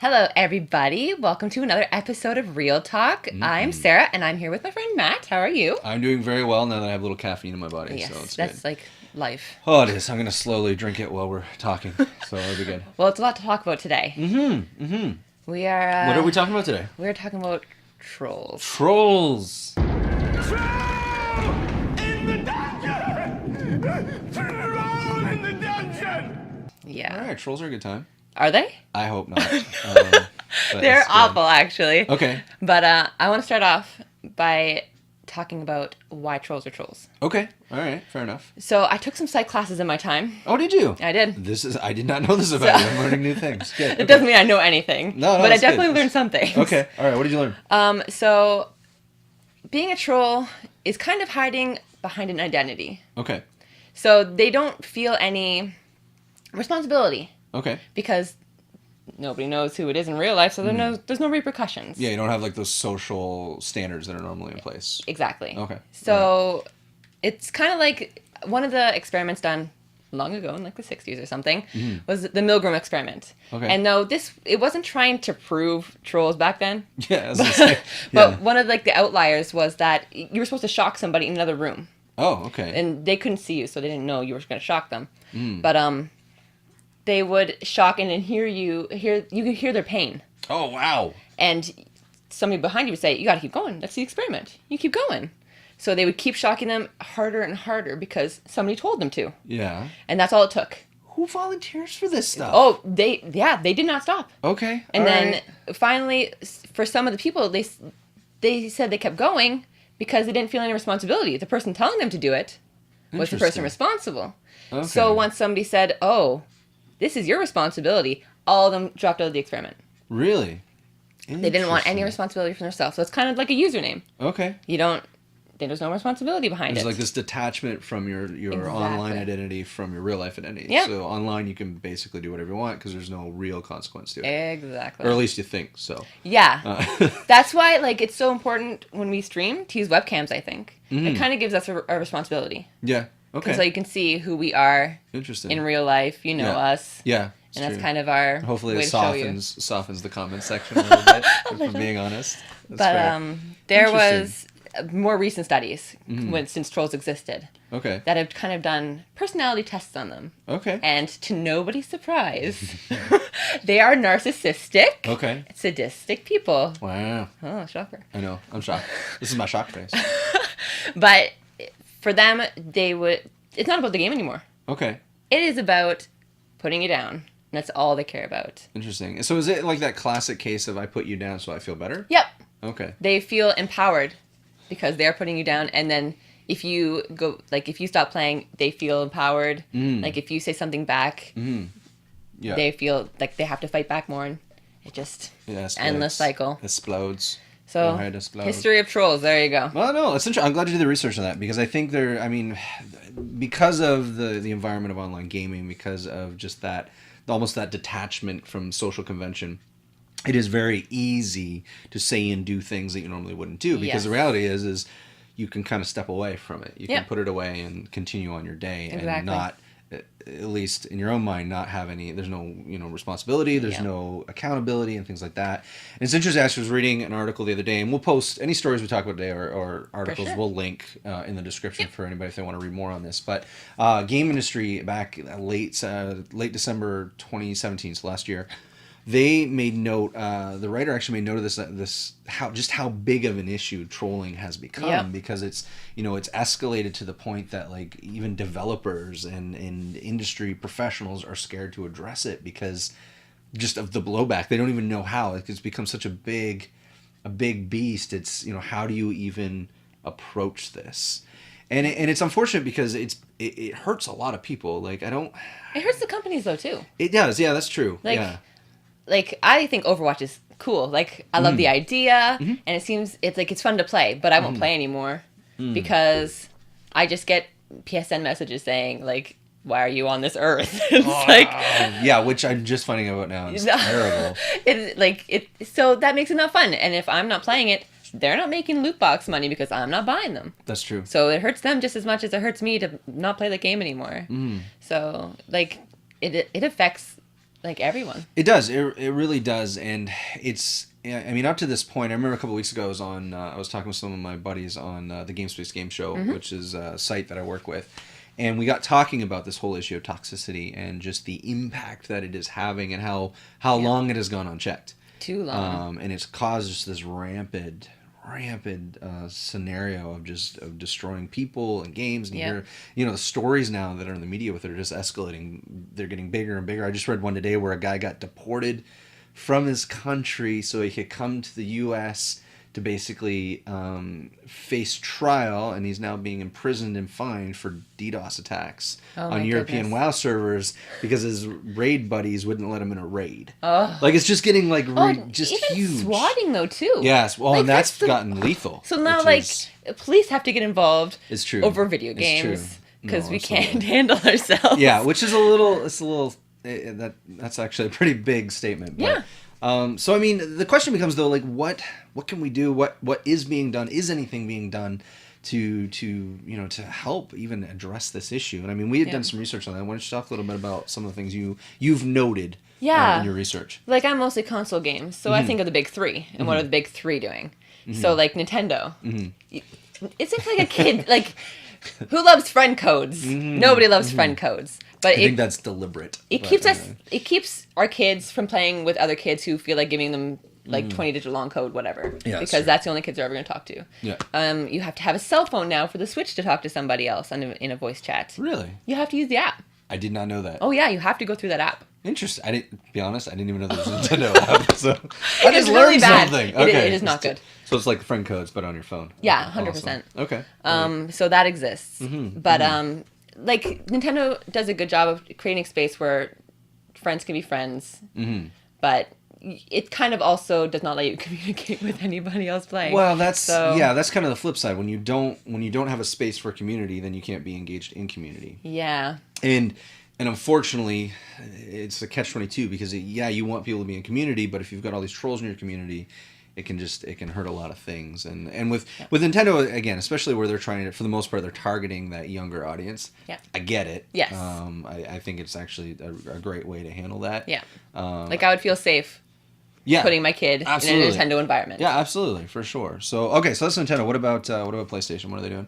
Hello, everybody. Welcome to another episode of Real Talk. I'm Sarah, and I'm here with my friend Matt. How are you? I'm doing very well now that I have a little caffeine in my body, Yes, so it's that's good. like life. Oh, it is. I'm going to slowly drink it while we're talking, so it'll be good. Well, it's a lot to talk about today. We are... What are we talking about today? We're talking about trolls. Trolls! Troll in the dungeon! Troll in the dungeon! Yeah. Alright, trolls are a good time. Are they? I hope not. But They're it's good. awful, actually. Okay. But I want to start off by talking about why trolls are trolls. Okay. Alright, fair enough. So I took some psych classes in my time. Oh, did you? I did. I did not know this about you. I'm learning new things. Good. It doesn't mean I know anything. No, but I it's good. definitely learned something. Okay. Alright, what did you learn? So being a troll is kind of hiding behind an identity. Okay. So they don't feel any responsibility Okay. because nobody knows who it is in real life, so there's no repercussions. Yeah, you don't have like those social standards that are normally in place. Exactly. Okay. So it's kind of like one of the experiments done long ago in like the 60s or something was the Milgram experiment. Okay. And no, it wasn't trying to prove trolls back then. Yeah, as I say. But Yeah. one of like the outliers was that you were supposed to shock somebody in another room. Oh, okay. And they couldn't see you, so they didn't know you were going to shock them. But they would shock and then you could hear their pain. Oh, wow. And somebody behind you would say, "You got to keep going. That's the experiment. You keep going." So they would keep shocking them harder and harder because somebody told them to. Yeah. And that's all it took. Who volunteers for this stuff? Oh, they did not stop. Okay. And all then right. finally, for some of the people, they said they kept going because they didn't feel any responsibility. The person telling them to do it was the person Interesting. responsible. Okay. So once somebody said, "Oh, this is your responsibility," all of them dropped out of the experiment. Really? They didn't want any Interesting. responsibility for themselves. So it's kind of like a username. Okay. There's no responsibility behind There's it. like this detachment from your Exactly. online identity from your real life identity. Yep. So online you can basically do whatever you want because there's no real consequence to it. Exactly. Or at least you think so. Yeah. That's why it's so important when we stream to use webcams, I think. It kind of gives us a responsibility. Yeah. Okay. So you can see who we are Interesting. in real life. You know Yeah. us. Yeah. It's And that's true. kind of our Hopefully way it to show you. softens the comment section a little bit, if we're being honest. That's But fair. there was Interesting. more recent studies since trolls existed Okay. that have kind of done personality tests on them. Okay. And to nobody's surprise, they are narcissistic, Okay. sadistic people. Wow. Oh, shocker. I know. I'm shocked. This is my shock face. But for them, it's not about the game anymore. Okay. It is about putting you down. That's all they care about. Interesting. So is it like that classic case of I put you down so I feel better? Yep. Okay. They feel empowered because they're putting you down. And then if you go, if you stop playing, they feel empowered. Like if you say something back, Yeah. they feel like they have to fight back more. And it just, Yeah, explodes. endless cycle. Explodes. So, Your head explodes. history of trolls. There you go. Well, no, it's interesting. I'm glad you did the research on that because I think because of the environment of online gaming, because of just that, almost that detachment from social convention, it is very easy to say and do things that you normally wouldn't do because Yes. the reality is you can kind of step away from it. You can Yep. put it away and continue on your day and Exactly. not, at least in your own mind, not have there's no, responsibility, there's Yeah. no accountability and things like that. And it's interesting, I was reading an article the other day, and we'll post any stories we talk about today or articles, sure. we'll link in the description for anybody if they want to read more on this. But game industry back late December 2017, so last year, they made note. The writer actually made note of how big of an issue trolling has become Yep. because it's escalated to the point that like even developers and industry professionals are scared to address it because just of the blowback. They don't even know how. It's become such a big beast. It's how do you even approach this? And it's unfortunate because it hurts a lot of people. Like It hurts the companies though too. it does. Yeah, that's true. Yeah. I think Overwatch is cool. I love the idea, and it seems it's fun to play. But I won't play anymore because I just get PSN messages saying "Why are you on this earth?" It's yeah, which I'm just finding out now. It's terrible. So that makes it not fun. And if I'm not playing it, they're not making loot box money because I'm not buying them. That's true. So it hurts them just as much as it hurts me to not play the game anymore. So it affects like everyone. It does. It really does. And it's, I mean, up to this point, I remember a couple of weeks ago, I was talking with some of my buddies on the GameSpace Game Show, which is a site that I work with. And we got talking about this whole issue of toxicity and just the impact that it is having and how long it has gone unchecked. Too long. And it's caused just this rampant scenario of destroying people and games. And you hear, the stories now that are in the media with it are just escalating. They're getting bigger and bigger. I just read one today where a guy got deported from his country so he could come to the U.S. to basically face trial, and he's now being imprisoned and fined for DDoS attacks on European WoW servers because his raid buddies wouldn't let him in a raid. Like, it's just getting just even huge. Swatting though too. Yes, well, and that's gotten lethal. So now, police have to get involved. It's true. Over video games because we can't handle ourselves. Yeah, which is a little. That's actually a pretty big statement. But, yeah. So I mean, the question becomes though, like, what can we do? What is being done? Is anything being done to help even address this issue? And I mean, we had done some research on that. Why don't you talk a little bit about some of the things you've noted in your research? Like, I'm mostly console games, so I think of the big three, and what are the big three doing? So like Nintendo, it's like a kid like. Who loves friend codes? Nobody loves friend codes. But I think that's deliberate. It keeps our kids from playing with other kids who feel like giving them like 20-digit long code, whatever. Yeah, because that's the only kids they're ever going to talk to. Yeah. You have to have a cell phone now for the Switch to talk to somebody else in a voice chat. Really? You have to use the app. I did not know that. Oh yeah, you have to go through that app. Interesting. I didn't even know there was a Nintendo app. So I just learned really bad. something. Okay. It is not good. So it's like friend codes, but on your phone. Yeah, 100%. Awesome. Okay. So that exists. But like Nintendo does a good job of creating space where friends can be friends. But it kind of also does not let you communicate with anybody else playing. Well, that's kind of the flip side. When you don't have a space for community, then you can't be engaged in community. Yeah. And unfortunately, it's a catch-22 because you want people to be in community, but if you've got all these trolls in your community, it can hurt a lot of things. And with Nintendo, again, especially where they're trying to, for the most part, they're targeting that younger audience. Yeah. I get it. Yes. I think it's actually a great way to handle that. Yeah. Like, I would feel safe putting my kid in a Nintendo environment. Yeah, absolutely, for sure. So, okay, so that's Nintendo. What about PlayStation? What are they doing?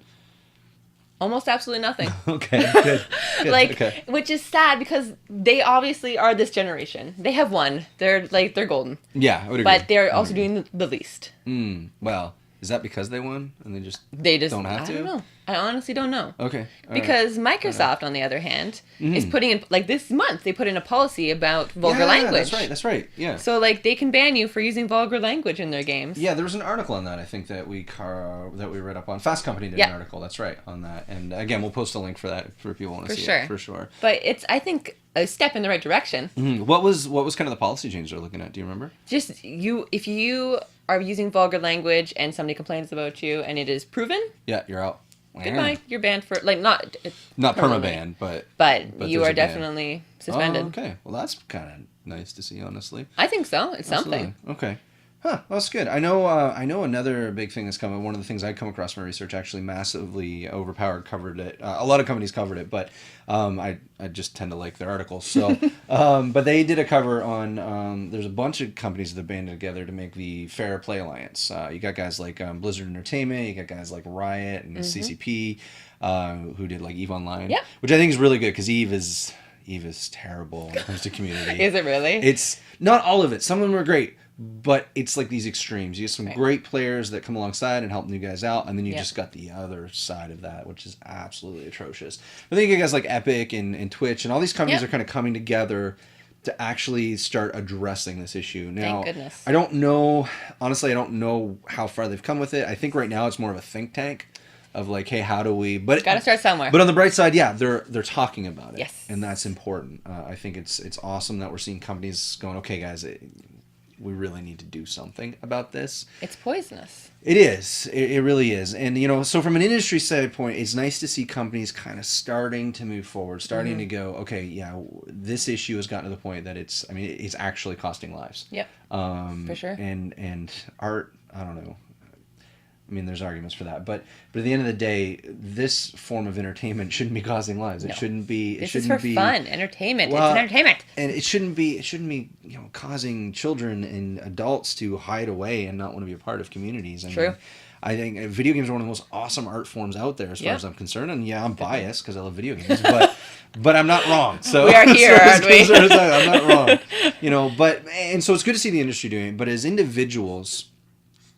Almost absolutely nothing. Okay, good. Which is sad because they obviously are this generation. They have won. They're golden. Yeah, I would agree. But they're also doing the least. Well, is that because they won and they just don't have to? I don't know. I honestly don't know. Okay. Because Microsoft, on the other hand, is putting in, like this month, they put in a policy about vulgar language. That's right. Yeah. So, like, they can ban you for using vulgar language in their games. Yeah, there was an article on that, I think, that we read up on. Fast Company did an article, that's right, on that. And, again, we'll post a link for that for people who want to see it. For sure. But it's, I think, a step in the right direction. What was kind of the policy change they're looking at? Do you remember? Just, if you are using vulgar language and somebody complains about you and it is proven... Yeah, you're out. Goodbye. You're banned for, like, not perma-banned, but you are definitely suspended. Oh, okay. Well, that's kind of nice to see, honestly. I think so. It's something. Okay. Huh. Well, that's good. I know another big thing that's coming. One of the things I come across in my research, actually massively overpowered, covered it. A lot of companies covered it, but I just tend to like their articles. So, but they did a cover on. There's a bunch of companies that have banded together to make the Fair Play Alliance. You got guys like Blizzard Entertainment. You got guys like Riot and CCP, who did like EVE Online, which I think is really good because EVE is terrible when it comes to community. Is it really? It's not all of it. Some of them are great. But it's like these extremes. You have some great players that come alongside and help new guys out, and then you just got the other side of that, which is absolutely atrocious. But then you get guys like Epic and Twitch, and all these companies are kind of coming together to actually start addressing this issue. Now, thank goodness. I don't know how far they've come with it. I think right now it's more of a think tank of like, hey, how do we... But got to start somewhere. But on the bright side, they're talking about it. Yes. And that's important. I think it's awesome that we're seeing companies going, okay, guys... we really need to do something about this. It's poisonous. It is. It really is. And, so from an industry standpoint, it's nice to see companies kind of starting to move forward, starting to go, okay, this issue has gotten to the point that it's actually costing lives. Yep. For sure. And art, I don't know. I mean, there's arguments for that, but at the end of the day, this form of entertainment shouldn't be causing lives. It shouldn't be. This is for fun, entertainment. Well, it's an entertainment, and it shouldn't be. Causing children and adults to hide away and not want to be a part of communities. True. I think video games are one of the most awesome art forms out there, as far as I'm concerned. And yeah, I'm biased because I love video games, but I'm not wrong. So we are here, aren't we? I'm not wrong. So it's good to see the industry doing it. But as individuals,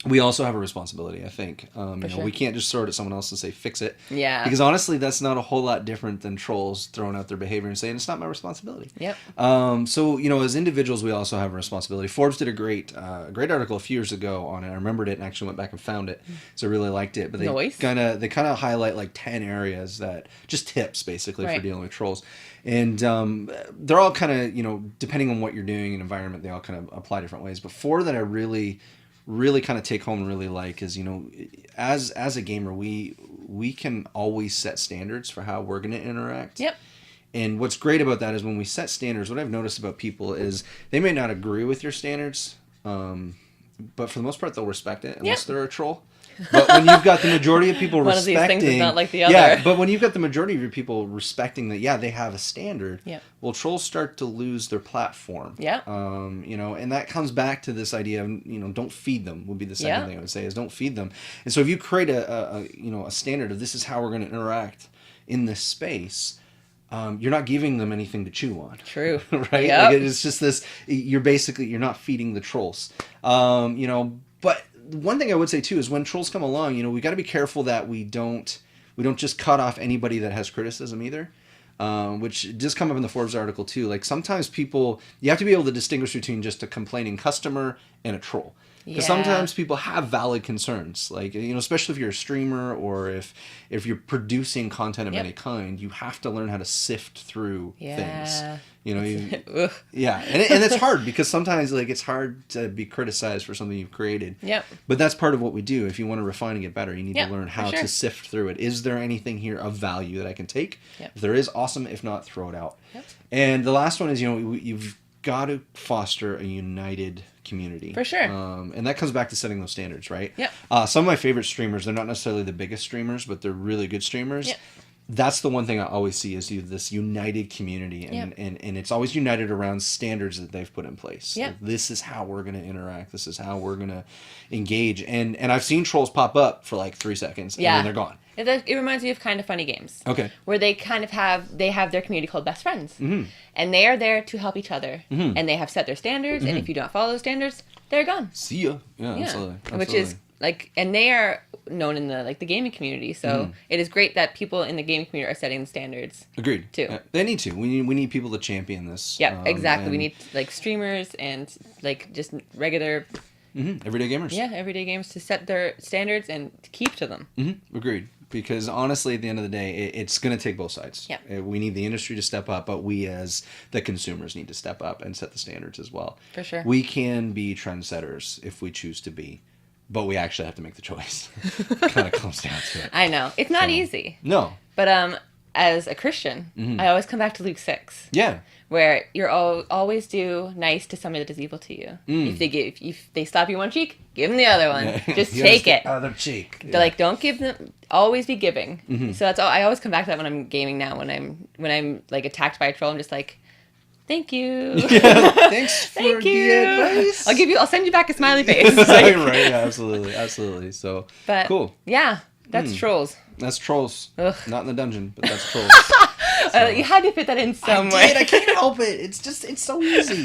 we also have a responsibility, I think. Sure. We can't just throw it at someone else and say, fix it. Yeah. Because honestly, that's not a whole lot different than trolls throwing out their behavior and saying, it's not my responsibility. Yep. As individuals, we also have a responsibility. Forbes did a great article a few years ago on it. I remembered it and actually went back and found it. So I really liked it. But they kind of highlight like 10 areas that, just tips basically for dealing with trolls. And they're all kind of, depending on what you're doing and environment, they all kind of apply different ways. But 4 that I really kind of take home and really like is, as a gamer, we can always set standards for how we're going to interact. Yep. And what's great about that is when we set standards, what I've noticed about people is they may not agree with your standards, but for the most part, they'll respect it unless they're a troll. But when you've got the majority of people respecting... One of these things is not like the other. Yeah, but when you've got the majority of your people respecting that, they have a standard, well, trolls start to lose their platform. Yeah. And that comes back to this idea of, don't feed them, would be the second thing I would say, is don't feed them. And so if you create a standard of this is how we're going to interact in this space... you're not giving them anything to chew on. True. Right? Yep. Like it's just this, you're not feeding the trolls. But one thing I would say too is when trolls come along, we got to be careful that we don't just cut off anybody that has criticism either. Which does come up in the Forbes article too. Like sometimes you have to be able to distinguish between just a complaining customer and a troll. Because sometimes people have valid concerns, like, especially if you're a streamer or if you're producing content of any kind, you have to learn how to sift through things. And it's hard because sometimes it's hard to be criticized for something you've created. Yep. But that's part of what we do. If you want to refine and get better, you need to learn how to sift through it. Is there anything here of value that I can take? Yep. If there is, awesome. If not, throw it out. Yep. And the last one is, you've got to foster a united community. For sure. And that comes back to setting those standards, right? Yep. Some of my favorite streamers, they're not necessarily the biggest streamers, but they're really good streamers. Yep. That's the one thing I always see is this united community. And it's always united around standards that they've put in place. Yep. Like, this is how we're going to interact. This is how we're going to engage. And I've seen trolls pop up for like 3 seconds and then they're gone. It reminds me of Kind of Funny Games. Okay. Where they kind of have their community called Best Friends. Mm-hmm. And they are there to help each other. Mm-hmm. And they have set their standards. And if you don't follow those standards, they're gone. See ya. Yeah. Absolutely. Which is and they are known in the gaming community. So it is great that people in the gaming community are setting the standards. Agreed. Too. Yeah, they need to. We need people to champion this. Yeah, exactly. We need streamers and just regular... everyday gamers. Yeah, everyday gamers to set their standards and to keep to them. Agreed. Because honestly, at the end of the day, it's going to take both sides. Yeah. We need the industry to step up, but we as the consumers need to step up and set the standards as well. For sure. We can be trendsetters if we choose to be, but we actually have to make the choice. It kind of comes down to it. I know. It's not easy. No. But as a Christian, I always come back to Luke 6. Yeah. Where you're always do nice to somebody that does evil to you. If they slap you one cheek, give them the other one. Yeah. Just take it. Other cheek. Yeah. Don't give them. Always be giving. So that's all. I always come back to that when I'm gaming now. When I'm attacked by a troll, I'm just like, thank you. Yeah, thanks for Thank you. the advice. I'll send you back a smiley face. Right. Yeah, absolutely. So cool. Yeah, that's trolls. That's trolls. Ugh. Not in the dungeon, but that's trolls. You had to fit that in some way. I can't help it. It's so easy.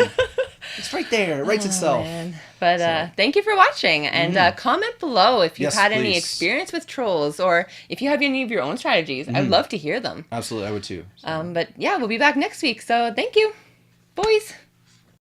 It's right there. It writes itself. Man. But thank you for watching. And comment below if you've had any experience with trolls or if you have any of your own strategies. I'd love to hear them. Absolutely. I would too. So. But yeah, we'll be back next week. So thank you, boys.